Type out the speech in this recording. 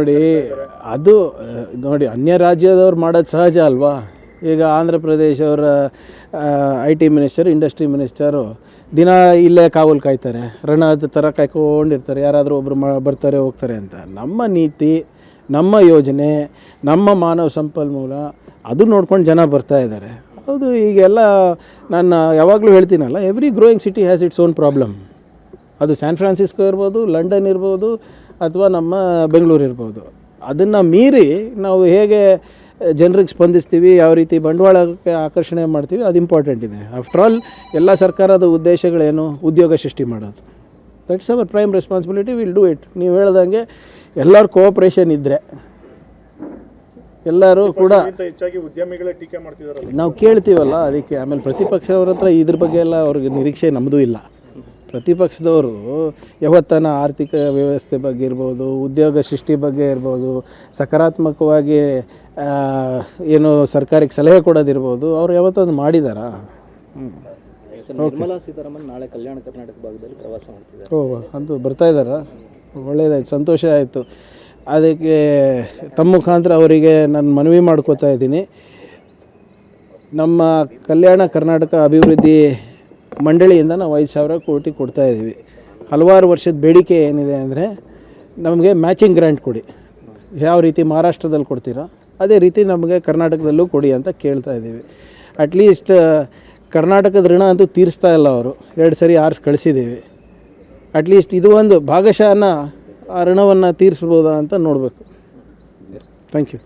ನೋಡಿ ಅದು ನೋಡಿ ಅನ್ಯ ರಾಜ್ಯದವ್ರು ಮಾಡೋದು ಸಹಜ ಅಲ್ವಾ. ಈಗ ಆಂಧ್ರ ಪ್ರದೇಶ ಅವರ IT ಮಿನಿಸ್ಟರ್, ಇಂಡಸ್ಟ್ರಿ ಮಿನಿಸ್ಟರು ದಿನ ಇಲ್ಲೇ ಕಾವಲು ಕಾಯ್ತಾರೆ, ರಣದ ಥರ ಕಾಯ್ಕೊಂಡಿರ್ತಾರೆ, ಯಾರಾದರೂ ಒಬ್ಬರು ಬರ್ತಾರೆ ಹೋಗ್ತಾರೆ ಅಂತ. ನಮ್ಮ ನೀತಿ, ನಮ್ಮ ಯೋಜನೆ, ನಮ್ಮ ಮಾನವ ಸಂಪನ್ಮೂಲ ಅದು ನೋಡ್ಕೊಂಡು ಜನ ಬರ್ತಾ ಇದ್ದಾರೆ. ಹೌದು, ಈಗೆಲ್ಲ ನಾನು ಯಾವಾಗಲೂ ಹೇಳ್ತೀನಲ್ಲ, every growing city has its own problem. ಅದು ಸ್ಯಾನ್ ಫ್ರಾನ್ಸಿಸ್ಕೋ ಇರ್ಬೋದು, ಲಂಡನ್ ಇರ್ಬೋದು, ಅಥವಾ ನಮ್ಮ ಬೆಂಗಳೂರು ಇರ್ಬೋದು. ಅದನ್ನು ಮೀರಿ ನಾವು ಹೇಗೆ ಜನರಿಗೆ ಸ್ಪಂದಿಸ್ತೀವಿ, ಯಾವ ರೀತಿ ಬಂಡವಾಳಕ್ಕೆ ಆಕರ್ಷಣೆ ಮಾಡ್ತೀವಿ, ಅದು ಇಂಪಾರ್ಟೆಂಟ್ ಇದೆ. ಆಫ್ಟರ್ ಆಲ್ ಎಲ್ಲ ಸರ್ಕಾರದ ಉದ್ದೇಶಗಳೇನು? ಉದ್ಯೋಗ ಸೃಷ್ಟಿ ಮಾಡೋದು. That's our prime responsibility, will do it. ನೀವು ಹೇಳ್ದಂಗೆ ಎಲ್ಲರೂ ಕೋಆಪ್ರೇಷನ್ ಇದ್ದರೆ, ಎಲ್ಲರೂ ಕೂಡ ಹೆಚ್ಚಾಗಿ ಉದ್ಯಮಿಗಳೇ ಟೀಕೆ ಮಾಡ್ತಿದಾರಲ್ಲ, ನಾವು ಕೇಳ್ತೀವಲ್ಲ ಅದಕ್ಕೆ. ಆಮೇಲೆ ಪ್ರತಿಪಕ್ಷದವ್ರ ಹತ್ರ ಇದ್ರ ಬಗ್ಗೆ ಎಲ್ಲ ಅವ್ರಿಗೆ ನಿರೀಕ್ಷೆ ನಮ್ಮದು ಇಲ್ಲ. ಪ್ರತಿಪಕ್ಷದವರು ಯಾವತ್ತನ ಆರ್ಥಿಕ ವ್ಯವಸ್ಥೆ ಬಗ್ಗೆ ಇರ್ಬೋದು, ಉದ್ಯೋಗ ಸೃಷ್ಟಿ ಬಗ್ಗೆ ಇರ್ಬೋದು, ಸಕಾರಾತ್ಮಕವಾಗಿ ಏನು ಸರ್ಕಾರಕ್ಕೆ ಸಲಹೆ ಕೊಡೋದಿರ್ಬೋದು, ಅವ್ರು ಯಾವತ್ತದು ಮಾಡಿದಾರಾ? ನಿರ್ಮಲಾ ಸೀತಾರಾಮನ್ ನಾಳೆ ಕಲ್ಯಾಣ ಕರ್ನಾಟಕ ಭಾಗದಲ್ಲಿ ಪ್ರವಾಸ ಮಾಡ್ತಿದ್ದಾರೆ. ಅದು ಬರ್ತಾ ಇದ್ದಾರಾ? ಒಳ್ಳೆಯದಾಯ್ತು, ಸಂತೋಷ ಆಯಿತು. ಅದಕ್ಕೆ ತಮ್ಮ ಮುಖಾಂತರ ಅವರಿಗೆ ನಾನು ಮನವಿ ಮಾಡ್ಕೋತಾ ಇದ್ದೀನಿ. ನಮ್ಮ ಕಲ್ಯಾಣ ಕರ್ನಾಟಕ ಅಭಿವೃದ್ಧಿ ಮಂಡಳಿಯಿಂದ ನಾವು 5,000 ಕೋಟಿ ಕೊಡ್ತಾಯಿದ್ದೀವಿ. ಹಲವಾರು ವರ್ಷದ ಬೇಡಿಕೆ ಏನಿದೆ ಅಂದರೆ, ನಮಗೆ ಮ್ಯಾಚಿಂಗ್ ಗ್ರ್ಯಾಂಟ್ ಕೊಡಿ. ಯಾವ ರೀತಿ ಮಹಾರಾಷ್ಟ್ರದಲ್ಲಿ ಕೊಡ್ತೀರಾ ಅದೇ ರೀತಿ ನಮಗೆ ಕರ್ನಾಟಕದಲ್ಲೂ ಕೊಡಿ ಅಂತ ಕೇಳ್ತಾ ಇದ್ದೀವಿ. ಅಟ್ಲೀಸ್ಟ್ ಕರ್ನಾಟಕದ ಋಣ ಅಂತೂ ತೀರಿಸ್ತಾ ಇಲ್ಲ ಅವರು. 2 ಸರಿ ಆರಿಸಿ ಕಳಿಸಿದ್ದೀವಿ. ಅಟ್ಲೀಸ್ಟ್ ಇದು ಒಂದು ಭಾಗಶಃ ಆ ಋಣವನ್ನು ತೀರಿಸ್ಬೋದಾ ಅಂತ ನೋಡಬೇಕು. Thank you.